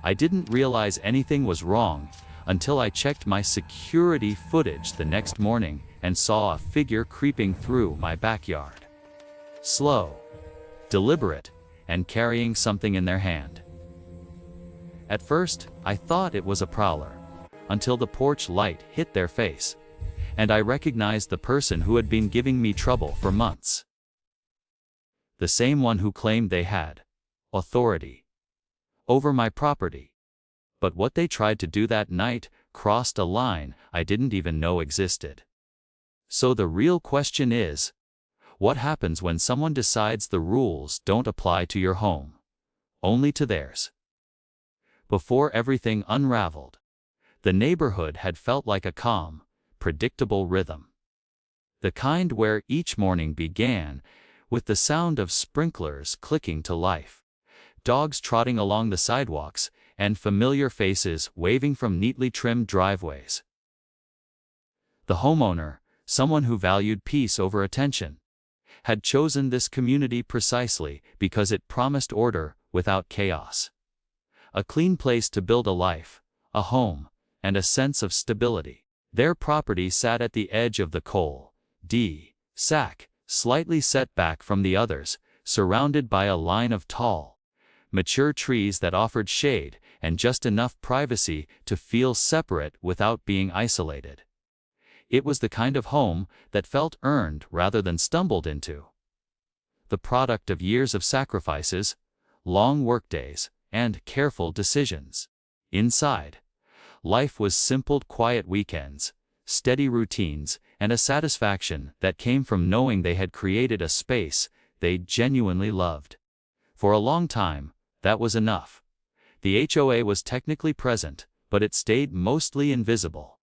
I didn't realize anything was wrong until I checked my security footage the next morning and saw a figure creeping through my backyard. Slow, deliberate, and carrying something in their hand. At first, I thought it was a prowler, until the porch light hit their face, and I recognized the person who had been giving me trouble for months. The same one who claimed they had authority over my property. But what they tried to do that night crossed a line I didn't even know existed. So the real question is, what happens when someone decides the rules don't apply to your home, only to theirs? Before everything unraveled, the neighborhood had felt like a calm, predictable rhythm. The kind where each morning began with the sound of sprinklers clicking to life, dogs trotting along the sidewalks, and familiar faces waving from neatly trimmed driveways. The homeowner, someone who valued peace over attention, had chosen this community precisely because it promised order without chaos. A clean place to build a life, a home, and a sense of stability. Their property sat at the edge of the cul-de-sac, slightly set back from the others, surrounded by a line of tall, mature trees that offered shade and just enough privacy to feel separate without being isolated. It was the kind of home that felt earned rather than stumbled into. The product of years of sacrifices, long workdays, and careful decisions. Inside, life was simple, quiet weekends, steady routines, and a satisfaction that came from knowing they had created a space they genuinely loved. For a long time, that was enough. The HOA was technically present, but it stayed mostly invisible.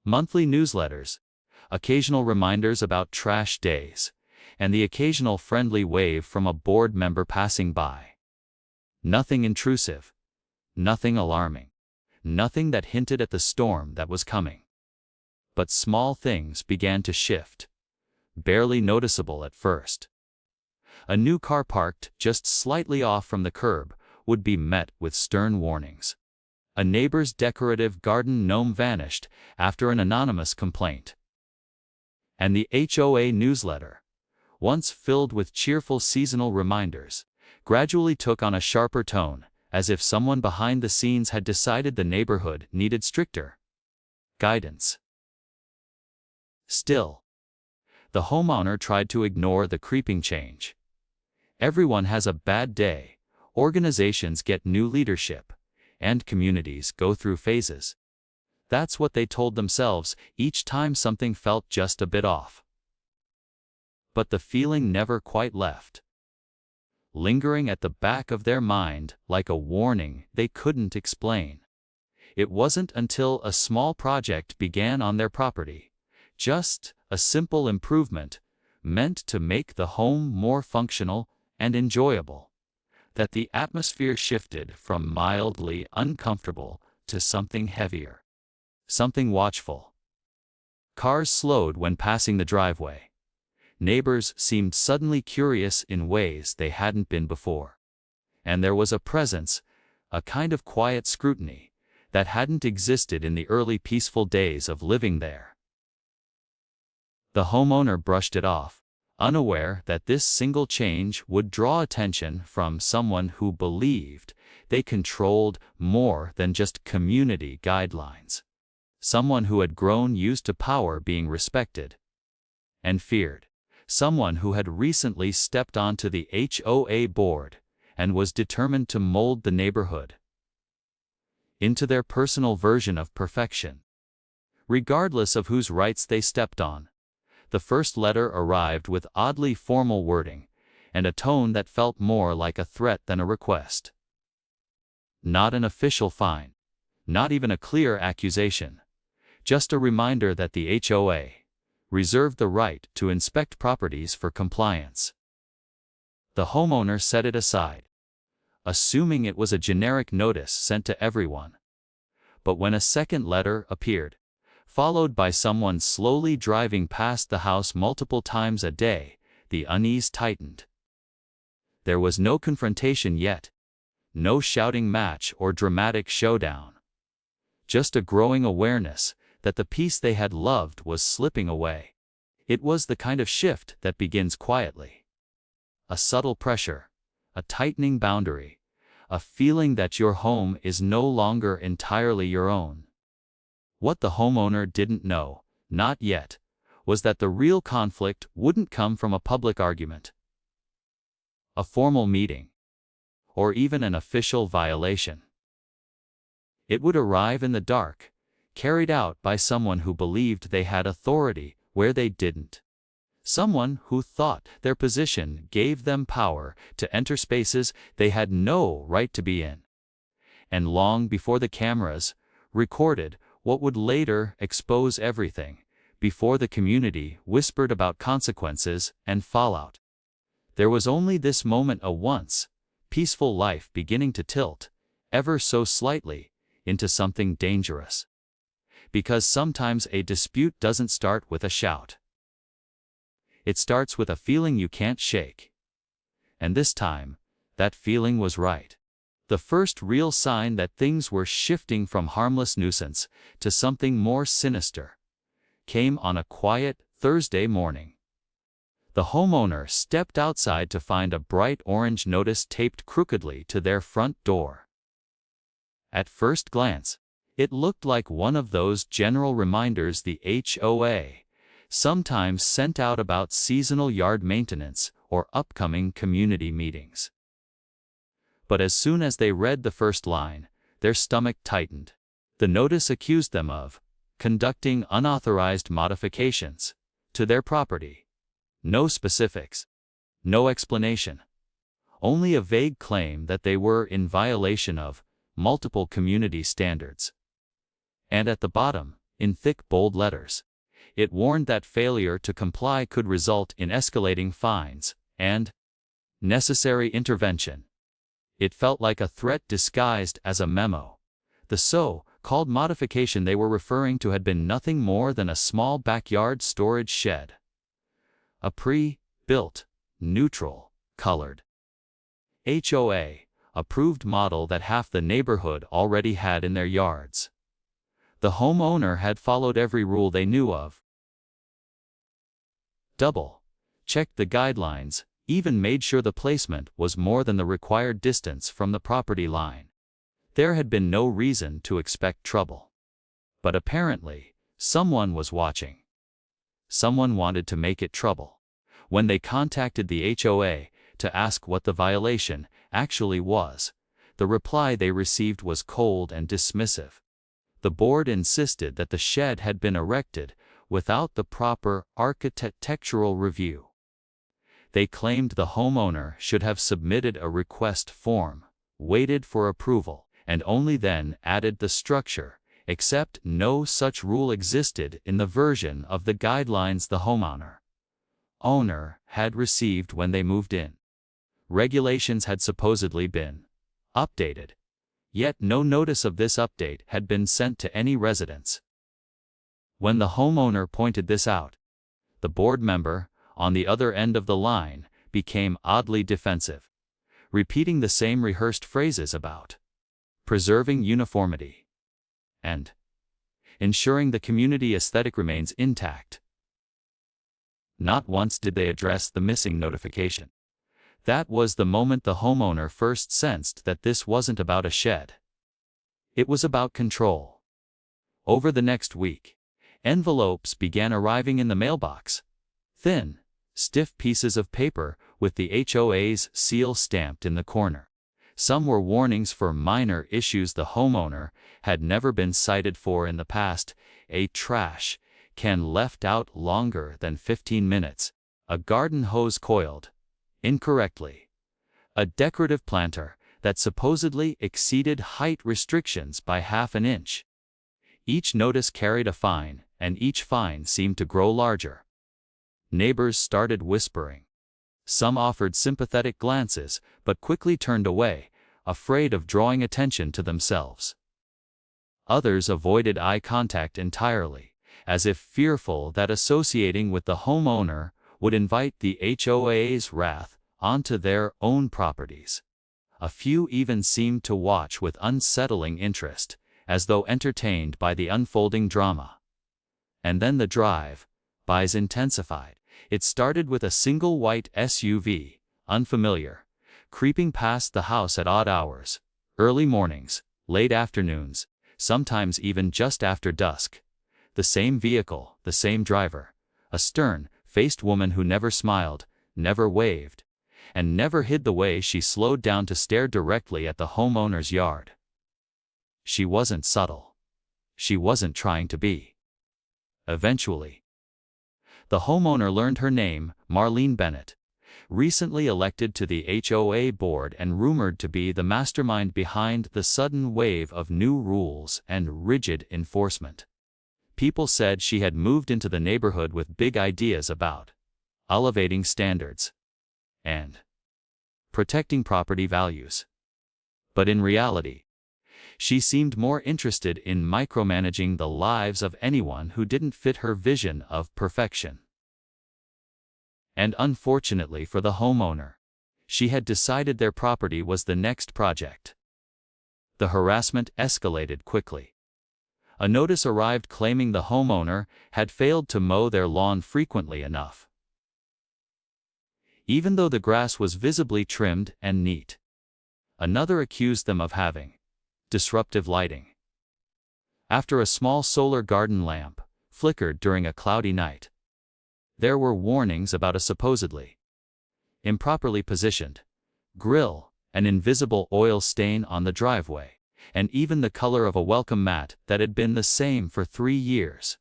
Monthly newsletters, occasional reminders about trash days, and the occasional friendly wave from a board member passing by. Nothing intrusive, nothing alarming, nothing that hinted at the storm that was coming. But small things began to shift, barely noticeable at first. A new car parked just slightly off from the curb would be met with stern warnings. A neighbor's decorative garden gnome vanished after an anonymous complaint. And the HOA newsletter, once filled with cheerful seasonal reminders, gradually took on a sharper tone, as if someone behind the scenes had decided the neighborhood needed stricter guidance. Still, the homeowner tried to ignore the creeping change. Everyone has a bad day. Organizations get new leadership, and communities go through phases. That's what they told themselves each time something felt just a bit off. But the feeling never quite left, lingering at the back of their mind like a warning they couldn't explain. It wasn't until a small project began on their property, just a simple improvement meant to make the home more functional and enjoyable, that the atmosphere shifted from mildly uncomfortable to something heavier, something watchful. Cars slowed when passing the driveway. Neighbors seemed suddenly curious in ways they hadn't been before. And there was a presence, a kind of quiet scrutiny, that hadn't existed in the early peaceful days of living there. The homeowner brushed it off, unaware that this single change would draw attention from someone who believed they controlled more than just community guidelines. Someone who had grown used to power being respected and feared. Someone who had recently stepped onto the HOA board and was determined to mold the neighborhood into their personal version of perfection, regardless of whose rights they stepped on. The first letter arrived with oddly formal wording, and a tone that felt more like a threat than a request. Not an official fine, not even a clear accusation, just a reminder that the HOA reserved the right to inspect properties for compliance. The homeowner set it aside, assuming it was a generic notice sent to everyone. But when a second letter appeared, followed by someone slowly driving past the house multiple times a day, the unease tightened. There was no confrontation yet, no shouting match or dramatic showdown. Just a growing awareness that the peace they had loved was slipping away. It was the kind of shift that begins quietly. A subtle pressure, a tightening boundary, a feeling that your home is no longer entirely your own. What the homeowner didn't know, not yet, was that the real conflict wouldn't come from a public argument, a formal meeting, or even an official violation. It would arrive in the dark, carried out by someone who believed they had authority where they didn't. Someone who thought their position gave them power to enter spaces they had no right to be in. And long before the cameras recorded what would later expose everything, before the community whispered about consequences and fallout, there was only this moment, a once peaceful life beginning to tilt, ever so slightly, into something dangerous. Because sometimes a dispute doesn't start with a shout. It starts with a feeling you can't shake. And this time, that feeling was right. The first real sign that things were shifting from harmless nuisance to something more sinister came on a quiet Thursday morning. The homeowner stepped outside to find a bright orange notice taped crookedly to their front door. At first glance, it looked like one of those general reminders the HOA sometimes sent out about seasonal yard maintenance or upcoming community meetings. But as soon as they read the first line, their stomach tightened. The notice accused them of conducting unauthorized modifications to their property. No specifics, no explanation, only a vague claim that they were in violation of multiple community standards. And at the bottom, in thick bold letters, it warned that failure to comply could result in escalating fines and necessary intervention. It felt like a threat disguised as a memo. The so-called modification they were referring to had been nothing more than a small backyard storage shed. A pre-built, neutral-colored HOA-approved model that half the neighborhood already had in their yards. The homeowner had followed every rule they knew of. Double-checked the guidelines, even made sure the placement was more than the required distance from the property line. There had been no reason to expect trouble. But apparently, someone was watching. Someone wanted to make it trouble. When they contacted the HOA to ask what the violation actually was, the reply they received was cold and dismissive. The board insisted that the shed had been erected without the proper architectural review. They claimed the homeowner should have submitted a request form, waited for approval, and only then added the structure, except no such rule existed in the version of the guidelines the homeowner had received when they moved in. Regulations had supposedly been updated, yet no notice of this update had been sent to any residents. When the homeowner pointed this out, the board member, on the other end of the line, became oddly defensive, repeating the same rehearsed phrases about preserving uniformity and ensuring the community aesthetic remains intact. Not once did they address the missing notification. That was the moment the homeowner first sensed that this wasn't about a shed. It was about control. Over the next week, envelopes began arriving in the mailbox. Thin, stiff pieces of paper with the HOA's seal stamped in the corner. Some were warnings for minor issues the homeowner had never been cited for in the past: a trash can left out longer than 15 minutes, a garden hose coiled incorrectly, a decorative planter that supposedly exceeded height restrictions by half an inch. Each notice carried a fine, and each fine seemed to grow larger. Neighbors started whispering. Some offered sympathetic glances, but quickly turned away, afraid of drawing attention to themselves. Others avoided eye contact entirely, as if fearful that associating with the homeowner would invite the HOA's wrath onto their own properties. A few even seemed to watch with unsettling interest, as though entertained by the unfolding drama. And then the drive-bys intensified. It started with a single white SUV, unfamiliar, creeping past the house at odd hours, early mornings, late afternoons, sometimes even just after dusk. The same vehicle, the same driver, a stern-faced woman who never smiled, never waved, and never hid the way she slowed down to stare directly at the homeowner's yard. She wasn't subtle. She wasn't trying to be. Eventually, the homeowner learned her name, Marlene Bennett, recently elected to the HOA board and rumored to be the mastermind behind the sudden wave of new rules and rigid enforcement. People said she had moved into the neighborhood with big ideas about elevating standards and protecting property values. But in reality, she seemed more interested in micromanaging the lives of anyone who didn't fit her vision of perfection. And unfortunately for the homeowner, she had decided their property was the next project. The harassment escalated quickly. A notice arrived claiming the homeowner had failed to mow their lawn frequently enough, even though the grass was visibly trimmed and neat. Another accused them of having disruptive lighting after a small solar garden lamp flickered during a cloudy night. There were warnings about a supposedly improperly positioned grill, an invisible oil stain on the driveway, and even the color of a welcome mat that had been the same for 3 years.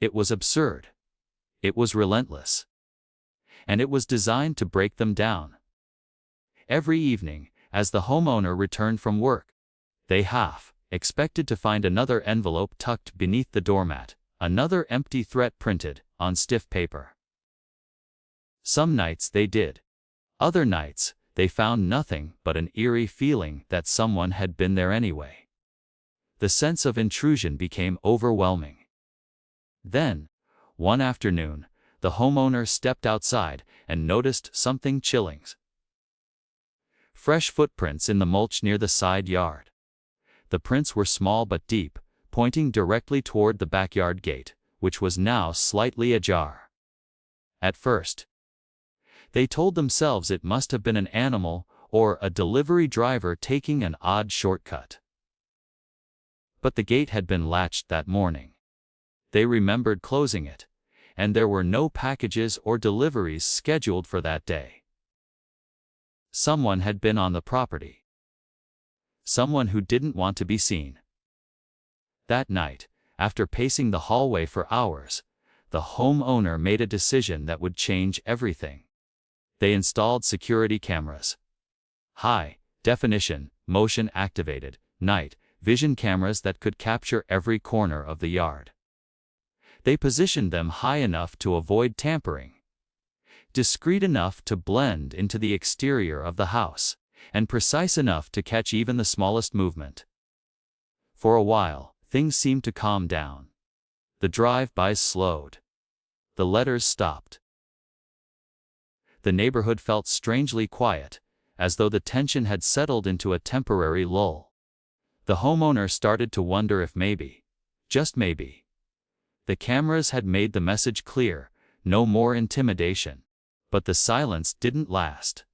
It was absurd. It was relentless. And it was designed to break them down. Every evening, as the homeowner returned from work, they expected to find another envelope tucked beneath the doormat, another empty threat printed on stiff paper. Some nights they did. Other nights, they found nothing but an eerie feeling that someone had been there anyway. The sense of intrusion became overwhelming. Then, one afternoon, the homeowner stepped outside and noticed something chilling. Fresh footprints in the mulch near the side yard. The prints were small but deep, pointing directly toward the backyard gate, which was now slightly ajar. At first, they told themselves it must have been an animal or a delivery driver taking an odd shortcut. But the gate had been latched that morning. They remembered closing it, and there were no packages or deliveries scheduled for that day. Someone had been on the property. Someone who didn't want to be seen. That night, after pacing the hallway for hours, the homeowner made a decision that would change everything. They installed security cameras. High-definition, motion-activated, night vision cameras that could capture every corner of the yard. They positioned them high enough to avoid tampering, discreet enough to blend into the exterior of the house, and precise enough to catch even the smallest movement. For a while, things seemed to calm down. The drive-bys slowed. The letters stopped. The neighborhood felt strangely quiet, as though the tension had settled into a temporary lull. The homeowner started to wonder if maybe, just maybe, the cameras had made the message clear: no more intimidation. But the silence didn't last,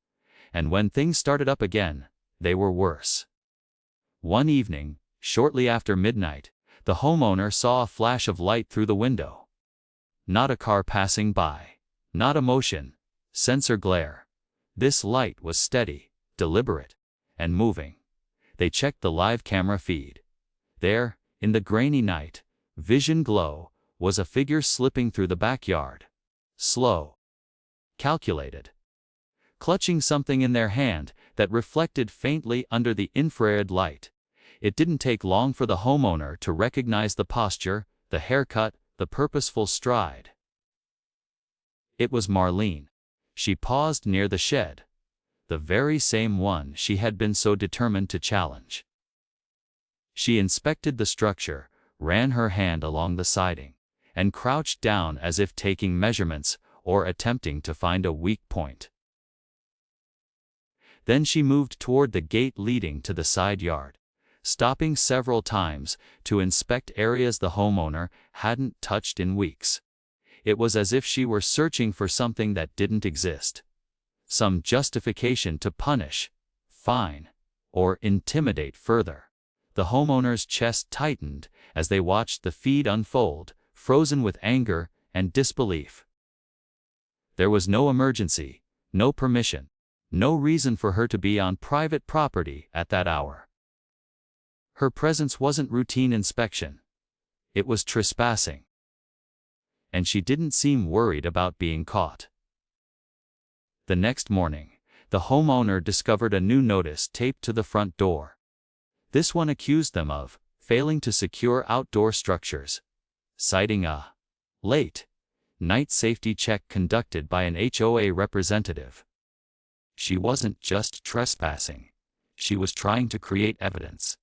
and when things started up again, they were worse. One evening, shortly after midnight, the homeowner saw a flash of light through the window. Not a car passing by, not a motion sensor glare. This light was steady, deliberate, and moving. They checked the live camera feed. There, in the grainy night vision glow, was a figure slipping through the backyard. Slow. Calculated. Clutching something in their hand that reflected faintly under the infrared light. It didn't take long for the homeowner to recognize the posture, the haircut, the purposeful stride. It was Marlene. She paused near the shed, the very same one she had been so determined to challenge. She inspected the structure, ran her hand along the siding, and crouched down as if taking measurements or attempting to find a weak point. Then she moved toward the gate leading to the side yard, stopping several times to inspect areas the homeowner hadn't touched in weeks. It was as if she were searching for something that didn't exist. Some justification to punish, fine, or intimidate further. The homeowner's chest tightened as they watched the feud unfold, frozen with anger and disbelief. There was no emergency, no permission, no reason for her to be on private property at that hour. Her presence wasn't routine inspection. It was trespassing. And she didn't seem worried about being caught. The next morning, the homeowner discovered a new notice taped to the front door. This one accused them of failing to secure outdoor structures, citing a late night safety check conducted by an HOA representative. She wasn't just trespassing. She was trying to create evidence.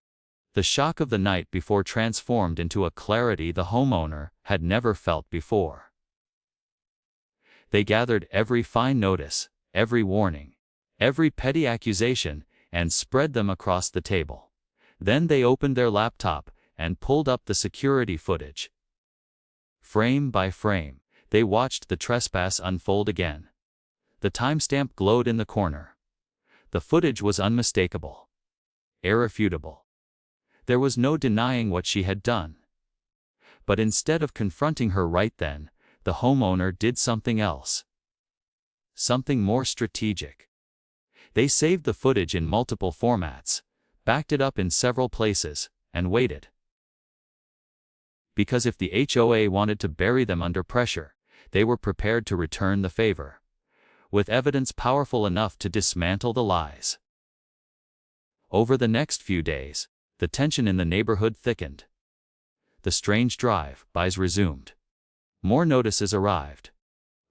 The shock of the night before transformed into a clarity the homeowner had never felt before. They gathered every fine notice, every warning, every petty accusation, and spread them across the table. Then they opened their laptop and pulled up the security footage. Frame by frame, they watched the trespass unfold again. The timestamp glowed in the corner. The footage was unmistakable, irrefutable. There was no denying what she had done. But instead of confronting her right then, the homeowner did something else. Something more strategic. They saved the footage in multiple formats, backed it up in several places, and waited. Because if the HOA wanted to bury them under pressure, they were prepared to return the favor, with evidence powerful enough to dismantle the lies. Over the next few days, the tension in the neighborhood thickened. The strange drive-bys resumed. More notices arrived.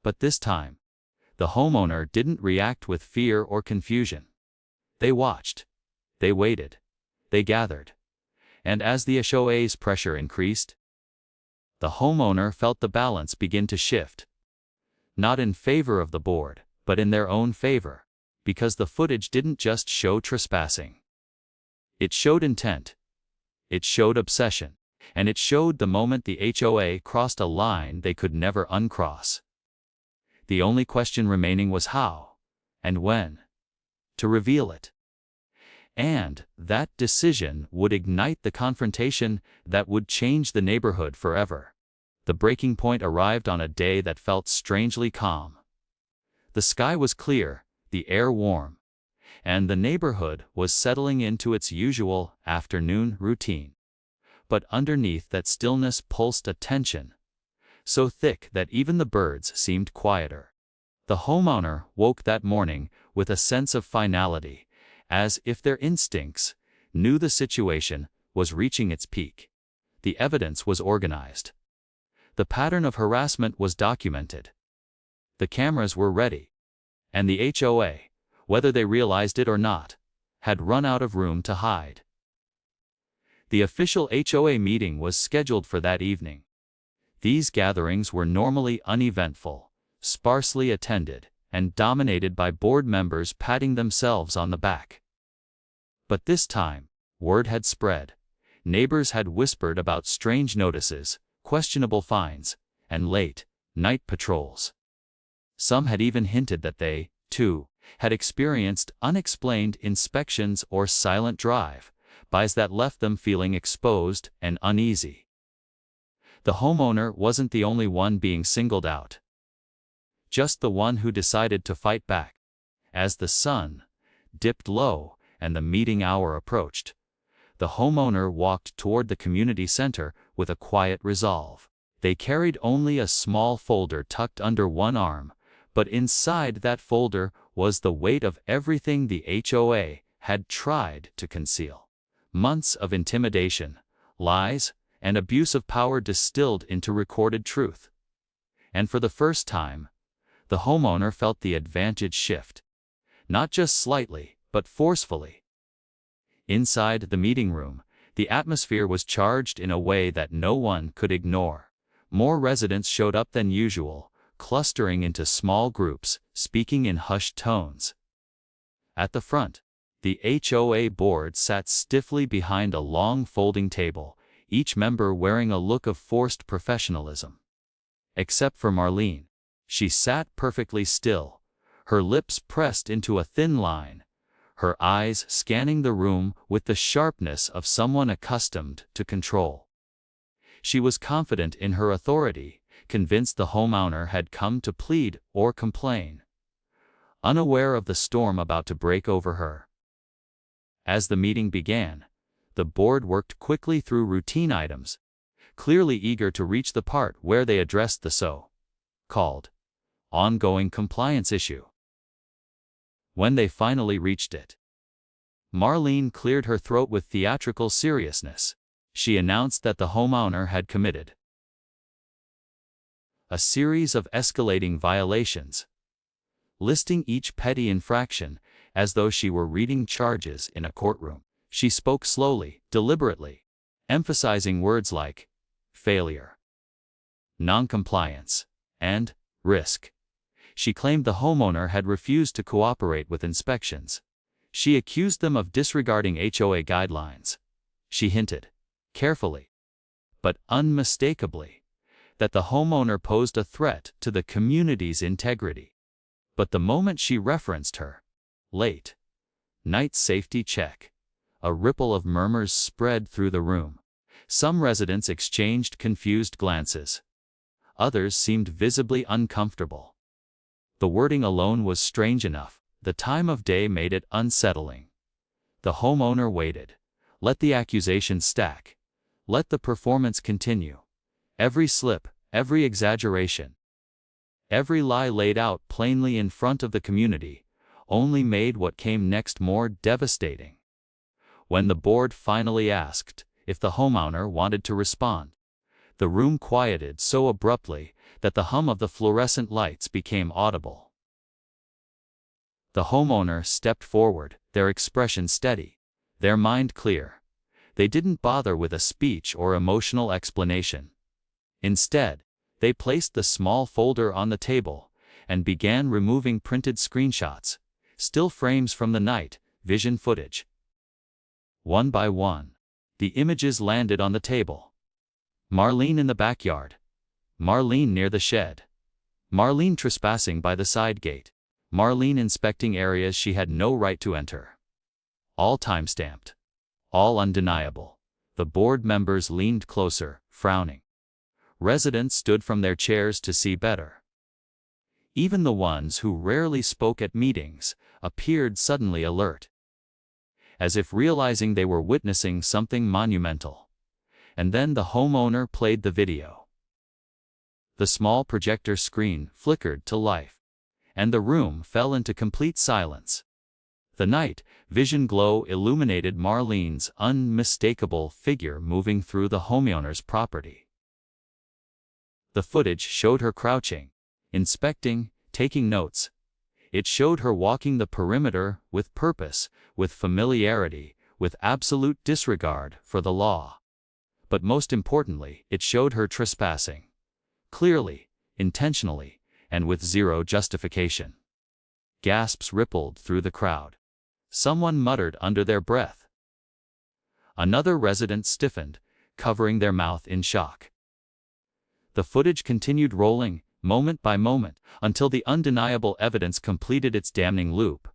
But this time, the homeowner didn't react with fear or confusion. They watched. They waited. They gathered. And as the HOA's pressure increased, the homeowner felt the balance begin to shift. Not in favor of the board, but in their own favor, because the footage didn't just show trespassing. It showed intent. It showed obsession. And it showed the moment the HOA crossed a line they could never uncross. The only question remaining was how, and when, to reveal it. And that decision would ignite the confrontation that would change the neighborhood forever. The breaking point arrived on a day that felt strangely calm. The sky was clear, the air warm, and the neighborhood was settling into its usual afternoon routine. But underneath that stillness pulsed a tension, so thick that even the birds seemed quieter. The homeowner woke that morning with a sense of finality, as if their instincts knew the situation was reaching its peak. The evidence was organized. The pattern of harassment was documented. The cameras were ready. And the HOA, whether they realized it or not, had run out of room to hide. The official HOA meeting was scheduled for that evening. These gatherings were normally uneventful, sparsely attended, and dominated by board members patting themselves on the back. But this time, word had spread. Neighbors had whispered about strange notices, questionable fines, and late-night patrols. Some had even hinted that they, too, had experienced unexplained inspections or silent drive-bys that left them feeling exposed and uneasy. The homeowner wasn't the only one being singled out. Just the one who decided to fight back. As the sun dipped low and the meeting hour approached, the homeowner walked toward the community center with a quiet resolve. They carried only a small folder tucked under one arm, but inside that folder was the weight of everything the HOA had tried to conceal. Months of intimidation, lies, and abuse of power distilled into recorded truth. And for the first time, the homeowner felt the advantage shift. Not just slightly, but forcefully. Inside the meeting room, the atmosphere was charged in a way that no one could ignore. More residents showed up than usual, clustering into small groups, speaking in hushed tones. At the front, the HOA board sat stiffly behind a long folding table, each member wearing a look of forced professionalism. Except for Marlene. She sat perfectly still, her lips pressed into a thin line, her eyes scanning the room with the sharpness of someone accustomed to control. She was confident in her authority, convinced the homeowner had come to plead or complain, unaware of the storm about to break over her. As the meeting began, the board worked quickly through routine items, clearly eager to reach the part where they addressed the so-called ongoing compliance issue. When they finally reached it, Marlene cleared her throat with theatrical seriousness. She announced that the homeowner had committed a series of escalating violations, listing each petty infraction as though she were reading charges in a courtroom. She spoke slowly, deliberately, emphasizing words like failure, noncompliance, and risk. She claimed the homeowner had refused to cooperate with inspections. She accused them of disregarding HOA guidelines. She hinted, carefully, but unmistakably, that the homeowner posed a threat to the community's integrity. But the moment she referenced her late night safety check, a ripple of murmurs spread through the room. Some residents exchanged confused glances. Others seemed visibly uncomfortable. The wording alone was strange enough. The time of day made it unsettling. The homeowner waited. Let the accusations stack. Let the performance continue. Every slip, every exaggeration, every lie laid out plainly in front of the community only made what came next more devastating. When the board finally asked if the homeowner wanted to respond, the room quieted so abruptly that the hum of the fluorescent lights became audible. The homeowner stepped forward, their expression steady, their mind clear. They didn't bother with a speech or emotional explanation. Instead, they placed the small folder on the table and began removing printed screenshots, still frames from the night vision footage. One by one, the images landed on the table. Marlene in the backyard. Marlene near the shed. Marlene trespassing by the side gate. Marlene inspecting areas she had no right to enter. All time-stamped. All undeniable. The board members leaned closer, frowning. Residents stood from their chairs to see better. Even the ones who rarely spoke at meetings appeared suddenly alert, as if realizing they were witnessing something monumental. And then the homeowner played the video. The small projector screen flickered to life, and the room fell into complete silence. The night vision glow illuminated Marlene's unmistakable figure moving through the homeowner's property. The footage showed her crouching, inspecting, taking notes. It showed her walking the perimeter with purpose, with familiarity, with absolute disregard for the law. But most importantly, it showed her trespassing. Clearly, intentionally, and with zero justification. Gasps rippled through the crowd. Someone muttered under their breath. Another resident stiffened, covering their mouth in shock. The footage continued rolling, moment by moment, until the undeniable evidence completed its damning loop.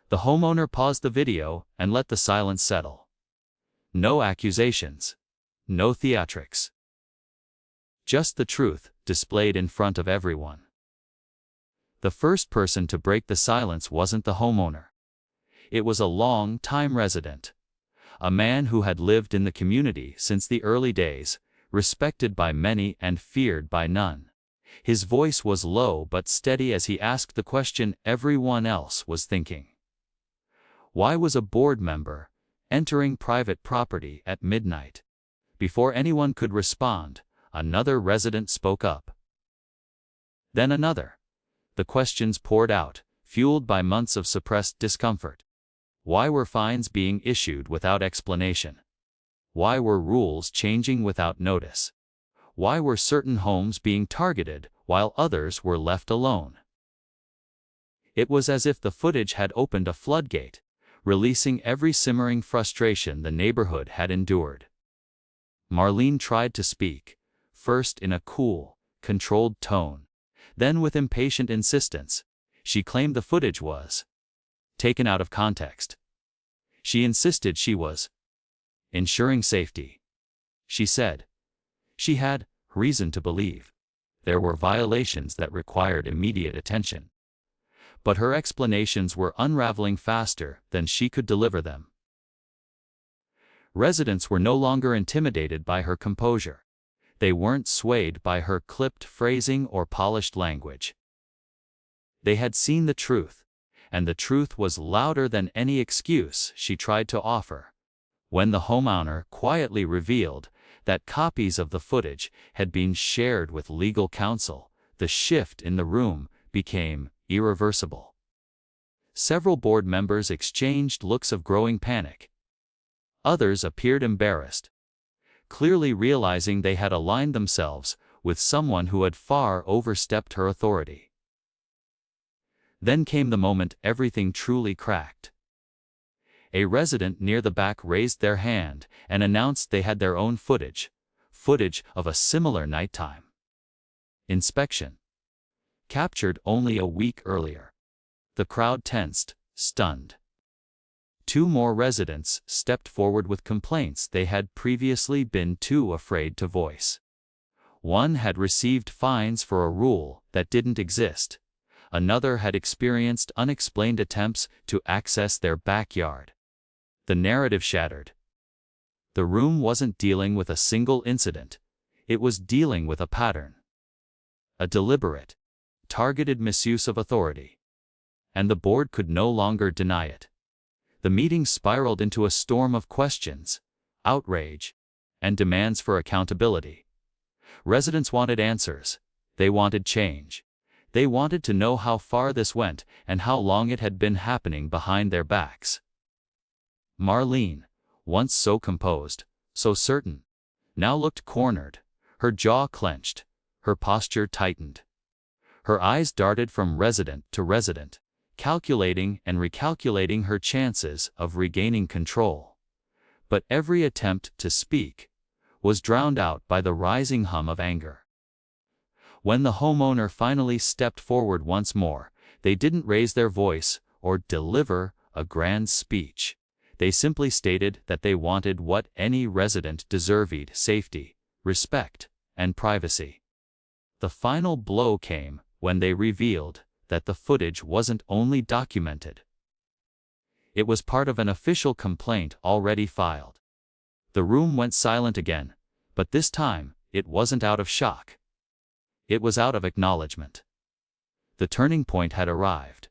The homeowner paused the video and let the silence settle. No accusations. No theatrics. Just the truth, displayed in front of everyone. The first person to break the silence wasn't the homeowner. It was a long-time resident. A man who had lived in the community since the early days, respected by many and feared by none. His voice was low but steady as he asked the question everyone else was thinking. Why was a board member entering private property at midnight? Before anyone could respond, another resident spoke up. Then another. The questions poured out, fueled by months of suppressed discomfort. Why were fines being issued without explanation? Why were rules changing without notice? Why were certain homes being targeted while others were left alone? It was as if the footage had opened a floodgate, releasing every simmering frustration the neighborhood had endured. Marlene tried to speak, first in a cool, controlled tone, then with impatient insistence. She claimed the footage was taken out of context. She insisted she was ensuring safety. She said she had reason to believe there were violations that required immediate attention. But her explanations were unraveling faster than she could deliver them. Residents were no longer intimidated by her composure. They weren't swayed by her clipped phrasing or polished language. They had seen the truth, and the truth was louder than any excuse she tried to offer. When the homeowner quietly revealed that copies of the footage had been shared with legal counsel, the shift in the room became irreversible. Several board members exchanged looks of growing panic. Others appeared embarrassed, clearly realizing they had aligned themselves with someone who had far overstepped her authority. Then came the moment everything truly cracked. A resident near the back raised their hand and announced they had their own footage of a similar nighttime inspection, captured only a week earlier. The crowd tensed, stunned. Two more residents stepped forward with complaints they had previously been too afraid to voice. One had received fines for a rule that didn't exist. Another had experienced unexplained attempts to access their backyard. The narrative shattered. The room wasn't dealing with a single incident. It was dealing with a pattern. A deliberate, targeted misuse of authority. And the board could no longer deny it. The meeting spiraled into a storm of questions, outrage, and demands for accountability. Residents wanted answers. They wanted change. They wanted to know how far this went and how long it had been happening behind their backs. Marlene, once so composed, so certain, now looked cornered, her jaw clenched, her posture tightened. Her eyes darted from resident to resident, calculating and recalculating her chances of regaining control. But every attempt to speak was drowned out by the rising hum of anger. When the homeowner finally stepped forward once more, they didn't raise their voice or deliver a grand speech. They simply stated that they wanted what any resident deserved: safety, respect, and privacy. The final blow came when they revealed that the footage wasn't only documented. It was part of an official complaint already filed. The room went silent again, but this time, it wasn't out of shock. It was out of acknowledgement. The turning point had arrived.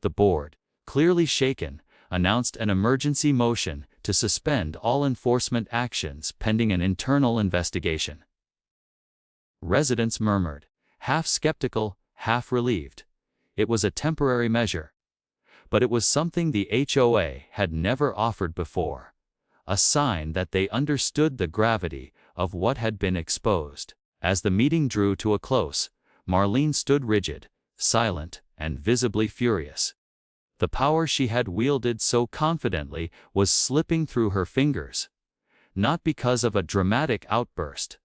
The board, clearly shaken, announced an emergency motion to suspend all enforcement actions pending an internal investigation. Residents murmured, half skeptical, half relieved. It was a temporary measure. But it was something the HOA had never offered before. A sign that they understood the gravity of what had been exposed. As the meeting drew to a close, Marlene stood rigid, silent, and visibly furious. The power she had wielded so confidently was slipping through her fingers, not because of a dramatic outburst,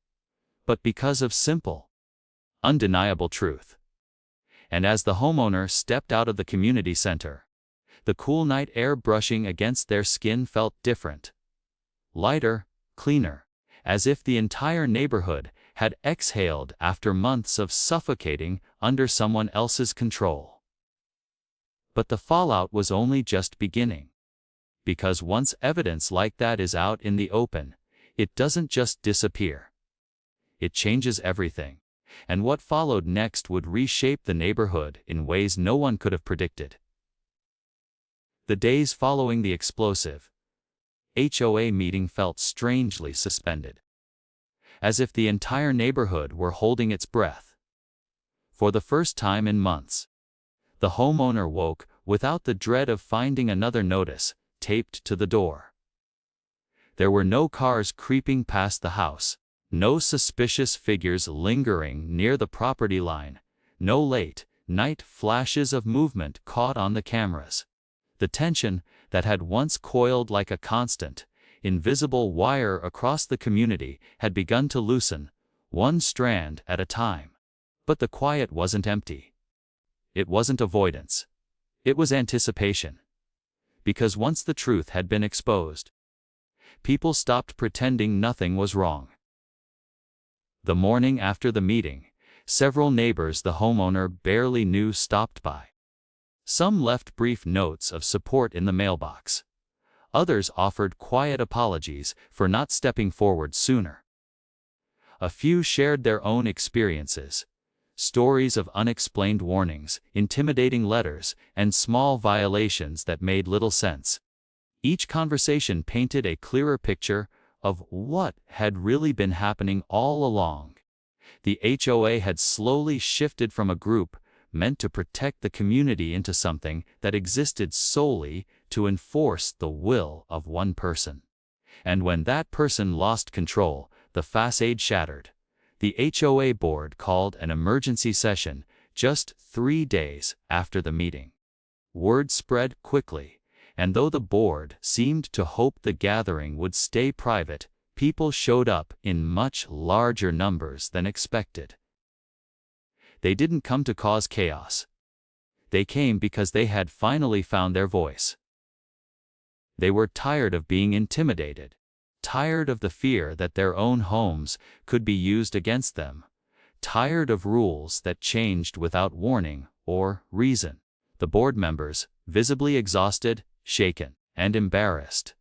but because of simple, undeniable truth. And as the homeowner stepped out of the community center, the cool night air brushing against their skin felt different. Lighter, cleaner, as if the entire neighborhood had exhaled after months of suffocating under someone else's control. But the fallout was only just beginning. Because once evidence like that is out in the open, it doesn't just disappear. It changes everything. And what followed next would reshape the neighborhood in ways no one could have predicted. The days following the explosive HOA meeting felt strangely suspended, as if the entire neighborhood were holding its breath. For the first time in months, the homeowner woke without the dread of finding another notice taped to the door. There were no cars creeping past the house, no suspicious figures lingering near the property line, no late night flashes of movement caught on the cameras. The tension that had once coiled like a constant, invisible wire across the community had begun to loosen, one strand at a time. But the quiet wasn't empty. It wasn't avoidance. It was anticipation. Because once the truth had been exposed, people stopped pretending nothing was wrong. The morning after the meeting, several neighbors the homeowner barely knew stopped by. Some left brief notes of support in the mailbox. Others offered quiet apologies for not stepping forward sooner. A few shared their own experiences, stories of unexplained warnings, intimidating letters, and small violations that made little sense. Each conversation painted a clearer picture of what had really been happening all along. The HOA had slowly shifted from a group meant to protect the community into something that existed solely to enforce the will of one person. And when that person lost control, the facade shattered. The HOA board called an emergency session just 3 days after the meeting. Word spread quickly, and though the board seemed to hope the gathering would stay private, people showed up in much larger numbers than expected. They didn't come to cause chaos. They came because they had finally found their voice. They were tired of being intimidated, tired of the fear that their own homes could be used against them, tired of rules that changed without warning or reason. The board members, visibly exhausted, shaken, and embarrassed,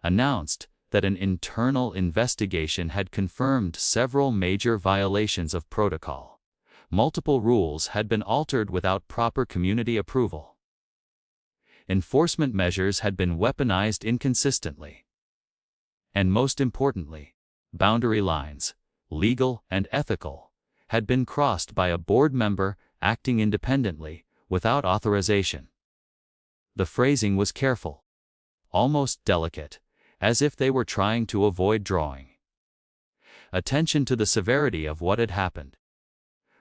announced that an internal investigation had confirmed several major violations of protocol. Multiple rules had been altered without proper community approval. Enforcement measures had been weaponized inconsistently. And most importantly, boundary lines, legal and ethical, had been crossed by a board member acting independently, without authorization. The phrasing was careful, almost delicate, as if they were trying to avoid drawing attention to the severity of what had happened.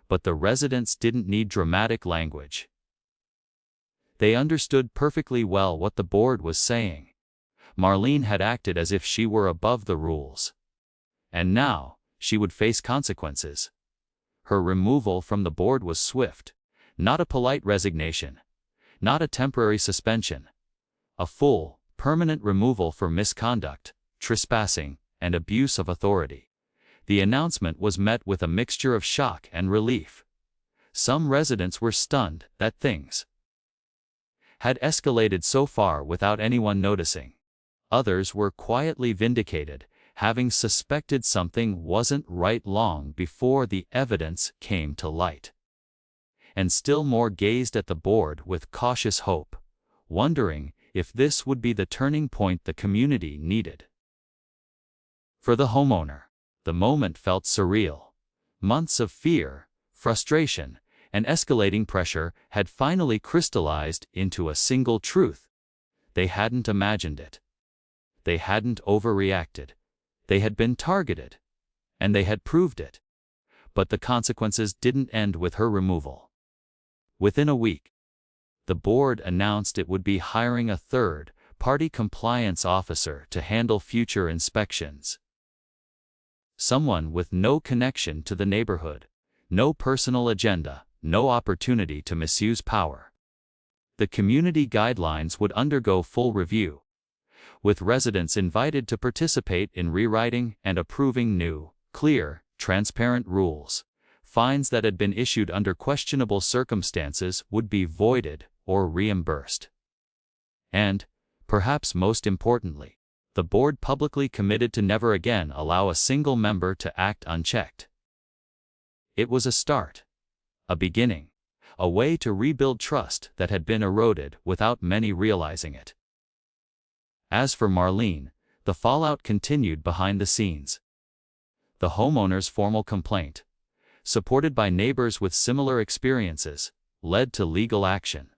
But the residents didn't need dramatic language. They understood perfectly well what the board was saying. Marlene had acted as if she were above the rules. And now, she would face consequences. Her removal from the board was swift, not a polite resignation, not a temporary suspension. A full, permanent removal for misconduct, trespassing, and abuse of authority. The announcement was met with a mixture of shock and relief. Some residents were stunned that things had escalated so far without anyone noticing. Others were quietly vindicated, having suspected something wasn't right long before the evidence came to light. And still more gazed at the board with cautious hope, wondering if this would be the turning point the community needed. For the homeowner, the moment felt surreal. Months of fear, frustration, and escalating pressure had finally crystallized into a single truth. They hadn't imagined it. They hadn't overreacted. They had been targeted. And they had proved it. But the consequences didn't end with her removal. Within a week, the board announced it would be hiring a third-party compliance officer to handle future inspections. Someone with no connection to the neighborhood, no personal agenda, no opportunity to misuse power. The community guidelines would undergo full review, with residents invited to participate in rewriting and approving new, clear, transparent rules. Fines that had been issued under questionable circumstances would be voided or reimbursed. And, perhaps most importantly, the board publicly committed to never again allow a single member to act unchecked. It was a start, a beginning, a way to rebuild trust that had been eroded without many realizing it. As for Marlene, the fallout continued behind the scenes. The homeowner's formal complaint, supported by neighbors with similar experiences, led to legal action.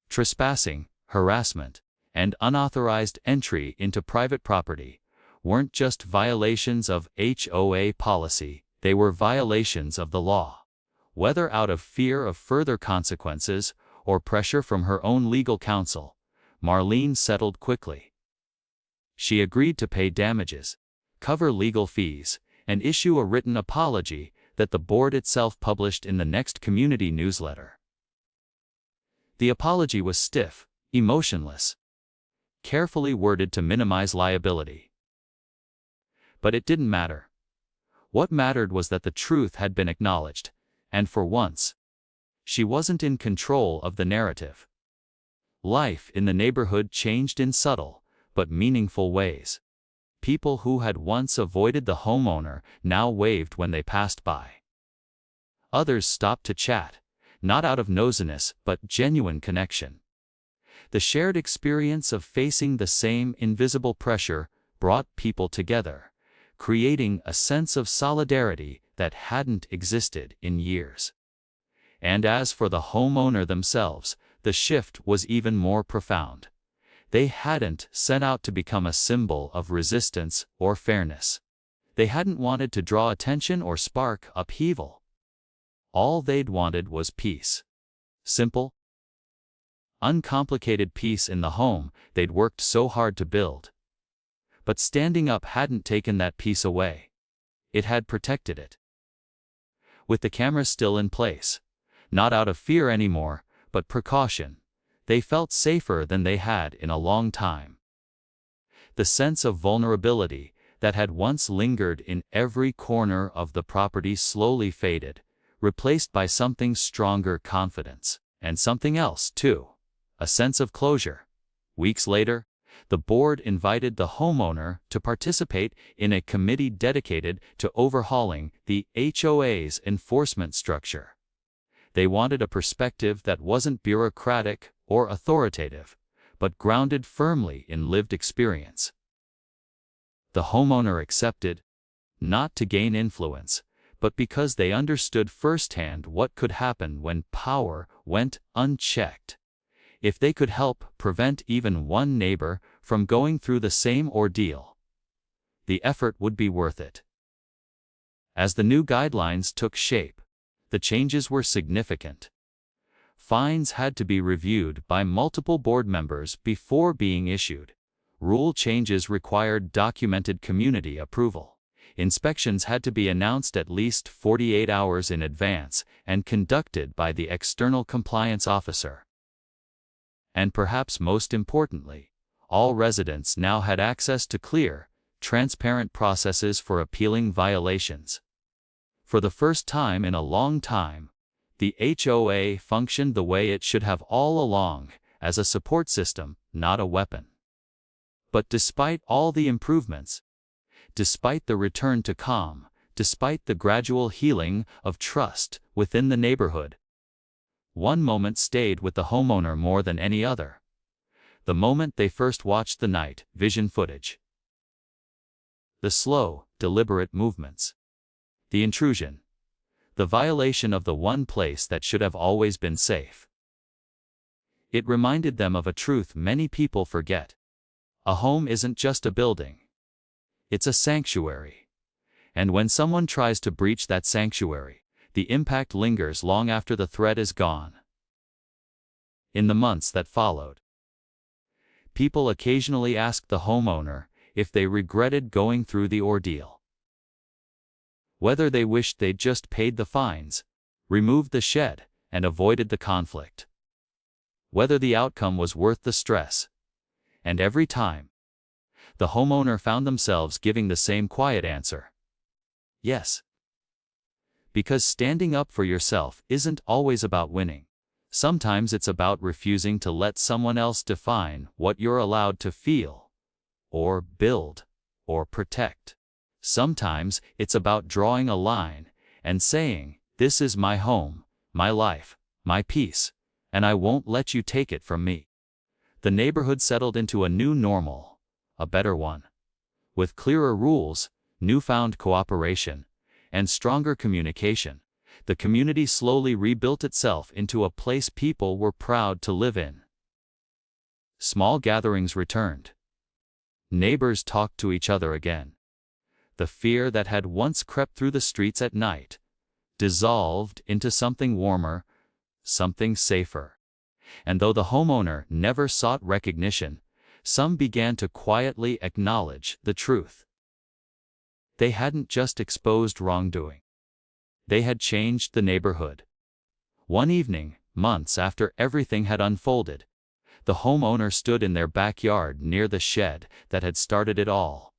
Trespassing, harassment, and unauthorized entry into private property weren't just violations of HOA policy, they were violations of the law. Whether out of fear of further consequences or pressure from her own legal counsel, Marlene settled quickly. She agreed to pay damages, cover legal fees, and issue a written apology that the board itself published in the next community newsletter. The apology was stiff, emotionless, carefully worded to minimize liability. But it didn't matter. What mattered was that the truth had been acknowledged, and for once, she wasn't in control of the narrative. Life in the neighborhood changed in subtle, but meaningful ways. People who had once avoided the homeowner now waved when they passed by. Others stopped to chat, not out of nosiness but genuine connection. The shared experience of facing the same invisible pressure brought people together, creating a sense of solidarity that hadn't existed in years. And as for the homeowner themselves, the shift was even more profound. They hadn't set out to become a symbol of resistance or fairness. They hadn't wanted to draw attention or spark upheaval. All they'd wanted was peace. Simple, uncomplicated peace in the home they'd worked so hard to build. But standing up hadn't taken that peace away. It had protected it. With the cameras still in place, not out of fear anymore, but precaution, they felt safer than they had in a long time. The sense of vulnerability that had once lingered in every corner of the property slowly faded, replaced by something stronger: confidence. And something else, too. A sense of closure. Weeks later, the board invited the homeowner to participate in a committee dedicated to overhauling the HOA's enforcement structure. They wanted a perspective that wasn't bureaucratic or authoritative, but grounded firmly in lived experience. The homeowner accepted, not to gain influence, but because they understood firsthand what could happen when power went unchecked. If they could help prevent even one neighbor from going through the same ordeal, the effort would be worth it. As the new guidelines took shape, the changes were significant. Fines had to be reviewed by multiple board members before being issued. Rule changes required documented community approval. Inspections had to be announced at least 48 hours in advance and conducted by the external compliance officer. And perhaps most importantly, all residents now had access to clear, transparent processes for appealing violations. For the first time in a long time, the HOA functioned the way it should have all along, as a support system, not a weapon. But despite all the improvements, despite the return to calm, despite the gradual healing of trust within the neighborhood, one moment stayed with the homeowner more than any other. The moment they first watched the night vision footage. The slow, deliberate movements. The intrusion. The violation of the one place that should have always been safe. It reminded them of a truth many people forget. A home isn't just a building. It's a sanctuary. And when someone tries to breach that sanctuary, the impact lingers long after the threat is gone. In the months that followed, people occasionally asked the homeowner if they regretted going through the ordeal. Whether they wished they'd just paid the fines, removed the shed, and avoided the conflict. Whether the outcome was worth the stress. And every time, the homeowner found themselves giving the same quiet answer. Yes. Because standing up for yourself isn't always about winning. Sometimes it's about refusing to let someone else define what you're allowed to feel, or build, or protect. Sometimes it's about drawing a line and saying, "This is my home, my life, my peace, and I won't let you take it from me." The neighborhood settled into a new normal, a better one. With clearer rules, newfound cooperation, and stronger communication, the community slowly rebuilt itself into a place people were proud to live in. Small gatherings returned. Neighbors talked to each other again. The fear that had once crept through the streets at night dissolved into something warmer, something safer. And though the homeowner never sought recognition, some began to quietly acknowledge the truth. They hadn't just exposed wrongdoing. They had changed the neighborhood. One evening, months after everything had unfolded, the homeowner stood in their backyard near the shed that had started it all.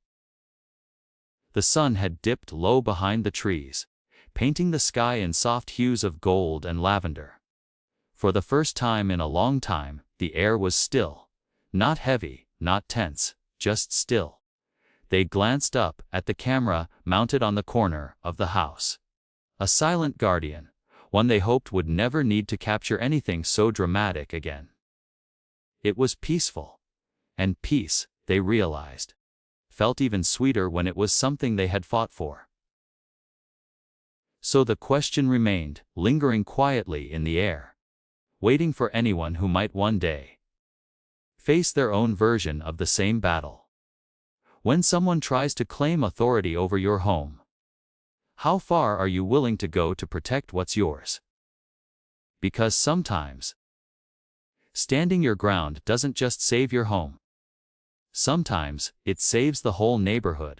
The sun had dipped low behind the trees, painting the sky in soft hues of gold and lavender. For the first time in a long time, the air was still. Not heavy, not tense, just still. They glanced up at the camera mounted on the corner of the house. A silent guardian, one they hoped would never need to capture anything so dramatic again. It was peaceful. And peace, they realized, felt even sweeter when it was something they had fought for. So the question remained, lingering quietly in the air, waiting for anyone who might one day face their own version of the same battle. When someone tries to claim authority over your home, how far are you willing to go to protect what's yours? Because sometimes, standing your ground doesn't just save your home. Sometimes, it saves the whole neighborhood.